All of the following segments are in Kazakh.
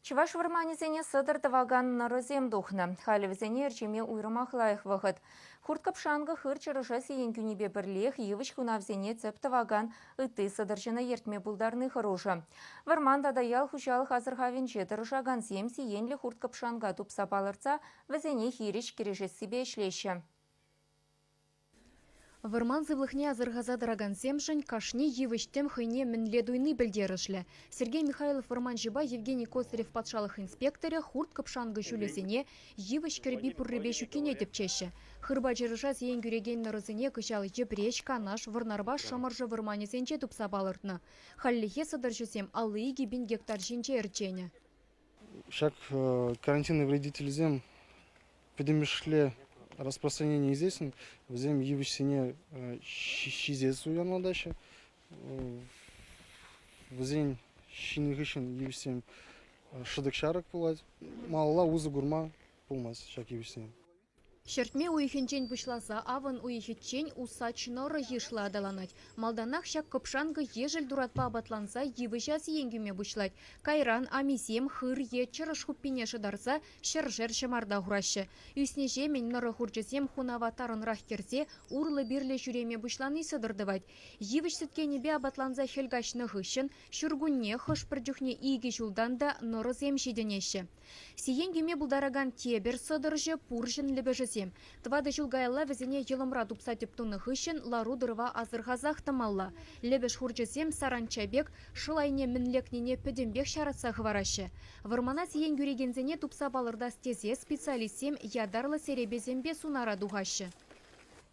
Чуваш варманезене сыдыр таваган нарозем духна. Халевзене эрчеме уйрымах лайық вағыт. Хурт капшанғы хыр чырыша сиен күнебе бірлех, евіш күнавзене цеп таваган ыты сыдырчына ертме булдарны хыруша. Варман дадаял хушалық азырхавен жетырышаган сем сиенлі хурт капшанға тупса палырца, вазене хириш кережес себе шлеща. Варман зывлыхне азырғаза дыраган семшін кашни евіштем хыйне мінледуйны білдерішлі. Сергей Михайлов варман жиба Евгений Косарев патшалық инспекторы хурт капшанғы жүлесіне евіш керби пұрребе шүкене тепчеші. Хырба жырыша сиен күреген нарызыне кышалы жепреш канаш варнарба шамаржы варманезенче тупса балыртны. Халлихе сыдыршысем аллы гибин гектар жинче эрчене. Шаг карантинный вредитель зем подемешле распространение известен. В земле евсене щизец уяна дальше. В земле щинихищен евсем шадыкшарок пулать. Малла узы гурма пулмас шаг евсене. Шертме уйхенчен бушласа, аван уйхетчен усачнора ешла адаланать. Малданах шак копшанга ежель дуратпа абатланса евыша сиенгюме бушлать. Кайран амисем хыр ечерыш хуппине шыдарса шержер шамарда хураща. Юснеже мен нора хурчесем хунаватарын рахкерсе урлы бирле жүреме бушланы сыдырдывать. Евыш сеткенебе абатланса хельгачны хыщын, шургунне хыш пірджухне иге жулдан да нора земшеденеше. Сиенгюме булдараган тебер сыдыржы пуржын лебежі Твады жылгайла візіне елымра тупса тептуны хыщен лару дырва азырғазақ тамалла. Лебеш хурчесем саранчабек шылайне мінлекнене пөдембек шаратса хварашы. Вармана сиен күрегензене тупса балырда стезе специалистем ядарлы серебезембе сунара дуғашы.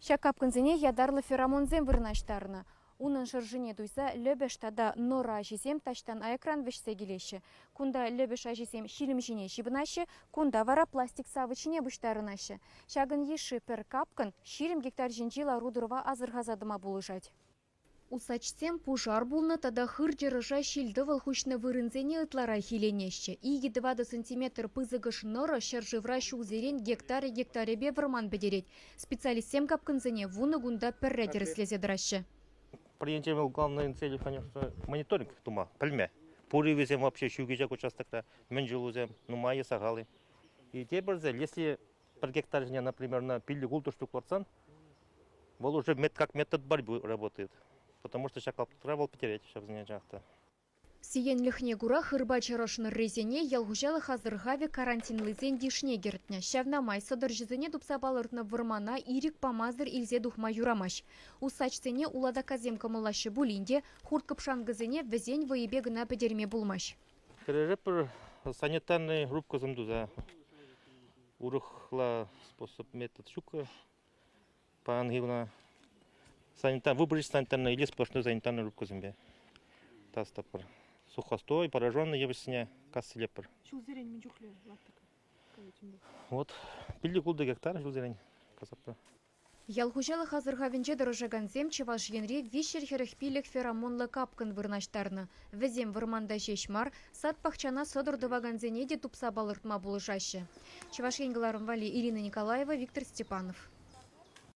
Шакапкынзене ядарлы феромонзем вырнаштарына. Унын шыржыне туйса лебеш тада нора ажисем таштан айкран вешсе келеші. Кунда лебеш ажисем шилімжіне шибынашы, кунда вара пластик савычыне бұштарынашы. Шагын еші пір капкын шилім гектар жинчила рудырва азырғазадыма булыжать. Усачсем пужар булны тада хыр жырыжа шилді вылхушны вырынзене ытлара хиленеші. Иги 20 сантиметр пызыгыш нора шыржывра шулзерен гектаребе варман бедерет. Специалистем капкынзене вуны гунда пірредер слезедрашы. Приемчем главной целью, конечно, мониторинг тума, пальме. Пуривезем вообще щугижак участок, менжилузем, нумайы сагалы. И теперь, если per гектар, например, на пиле гулту штук ларцан, вот уже как метод борьбы работает. Потому что сейчас требовал потерять, сейчас занятия. Сиен лихне гура хырба чарашны резене ялгужалы хазырғаве карантинлызен дишне гертня. Шавна май садыр жызыне тупса балыртны вырмана ирик памаздыр илзе духма юрамаш. Усачсене улада казем камылашы булинде, хурт капшангызене везен воебе гына педерме булмаш. Кережепер санитарный рубка замдуза. Урухла способ метод шука. По-ангивна выбрать санитарный или сплошной санитарный рубка замбе. Тастапар. Сухостой, пораженный евсене касселепер. Вот, пилли кулды гектар жузерень касапра. Ялгужалы хазырғавенже дырыжаганзем чеваш енре вишер херіх пилік феромонлы капкын вырнаштарны. Візем вырманда жешмар, сад пахчана содырдываганзене де тупса балыртма булыжашы. Чеваш енгіларым вали Ирина Николаева, Виктор Степанов.